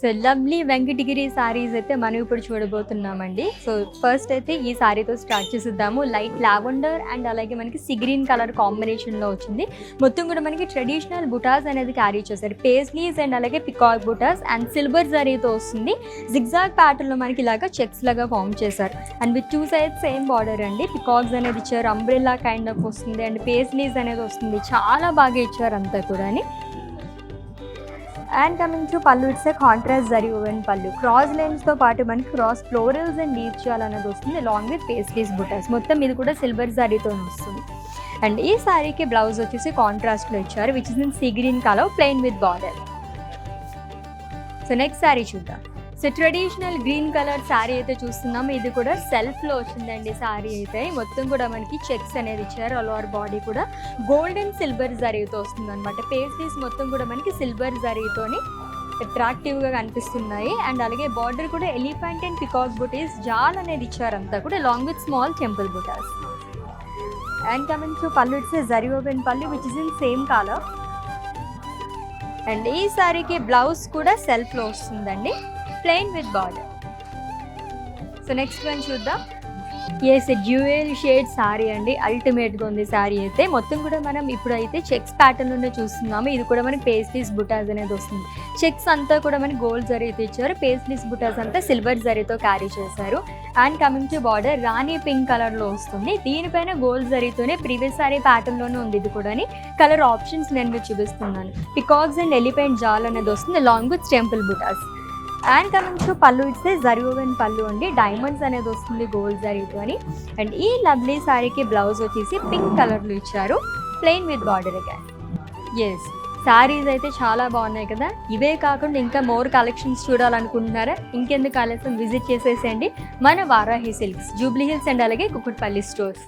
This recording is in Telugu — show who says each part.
Speaker 1: సో లవ్లీ వెంకటగిరి సారీస్ అయితే మనం ఇప్పుడు చూడబోతున్నామండి. సో ఫస్ట్ అయితే ఈ సారీతో స్టార్ట్ చేసిద్దాము. లైట్ లావెండర్ అండ్ అలాగే మనకి సీ గ్రీన్ కలర్ కాంబినేషన్లో వచ్చింది. మొత్తం కూడా మనకి ట్రెడిషనల్ బుటాస్ అనేది క్యారీ చేశారు. పేస్లీస్ అండ్ అలాగే పికాక్ బుటాస్ అండ్ సిల్వర్ జరీతో వస్తుంది. జిగ్జాగ్ ప్యాటర్న్లో మనకి ఇలాగా చెక్స్ లాగా ఫామ్ చేశారు. And with two sides same border అండి. పికాక్స్ అనేది ఇచ్చారు, అంబ్రెల్లా కైండ్ ఆఫ్ వస్తుంది అండ్ పేస్లీస్ అనేది వస్తుంది. చాలా బాగా ఇచ్చారు అంతా కూడా. And coming to pallu, it's a contrast zari woven pallu. Cross లైన్స్తో పాటు మనకి క్రాస్ ఫ్లోరల్స్ అండ్ లీవ్ చేయాలనేది వస్తుంది, అలాంగ్ విత్ పేస్లీస్ బుటాస్. మొత్తం ఇది కూడా సిల్వర్ జరీతో వస్తుంది. అండ్ ఈ సారీకి బ్లౌజ్ వచ్చేసి కాంట్రాస్ట్లో ఇచ్చారు, which is in sea green colour plain with border. So next sari చూద్దాం. So traditional green colour sari అయితే చూస్తున్నాము. ఇది కూడా సెల్ఫ్లో వచ్చిందండి శారీ అయితే. మొత్తం కూడా మనకి చెక్స్ అనేది ఇచ్చారు. ఆల్ ఓవర్ బాడీ కూడా గోల్డ్ అండ్ సిల్వర్ జరీతో వస్తుంది అనమాట. పేస్లీస్ మొత్తం కూడా మనకి సిల్వర్ జరీతోని అట్రాక్టివ్గా కనిపిస్తున్నాయి. అండ్ అలాగే బార్డర్ కూడా ఎలిఫెంట్ అండ్ పికాక్ బుటీస్ జాల్ అనేది ఇచ్చారు అంతా కూడా, long with small temple butas. And coming to pallu, it's zari woven pallu which is in same colour. And ఈ సారీకి బ్లౌజ్ కూడా సెల్ఫ్లో వస్తుందండి, plain with border. So next one చూద్దాం. ఎస్, డ్యూయల్ షేడ్ సారీ అండి. అల్టిమేట్గా ఉంది సారీ అయితే. మొత్తం కూడా మనం ఇప్పుడైతే చెక్స్ ప్యాటర్న్లోనే చూస్తున్నాము. ఇది కూడా మనకి పేస్లీస్ బుటాస్ అనేది వస్తుంది. చెక్స్ అంతా కూడా మనకి గోల్డ్ జరీతో ఇచ్చారు, పేస్లీస్ బుటాస్ అంతా సిల్వర్ జరీతో క్యారీ చేశారు. And coming to border Rani pink కలర్లో వస్తుంది. దీనిపైన గోల్డ్ జరీతోనే ప్రీవియస్ సారీ ప్యాటర్న్లోనే ఉంది. ఇది కూడా కలర్ ఆప్షన్స్ నేను మీకు చూపిస్తున్నాను. పికాక్స్ అండ్ ఎలిఫెంట్ జాల్ అనేది వస్తుంది, long with temple butas. And coming to pallu, it's zari woven pallu అండి. డైమండ్స్ అనేది వస్తుంది గోల్డ్ జరీతో అని. అండ్ ఈ లవ్లీ సారీకి బ్లౌజ్ వచ్చేసి పింక్ కలర్లో ఇచ్చారు, plain with border again. Yes, saris అయితే చాలా బాగున్నాయి కదా. ఇవే కాకుండా ఇంకా మోర్ కలెక్షన్స్ చూడాలనుకుంటున్నారా? ఇంకెందుకు ఆలస్యం, విజిట్ చేసేసేయండి మన Varahi silks, Jubilee hills and అలాగే కుకుట్పల్లి స్టోర్స్.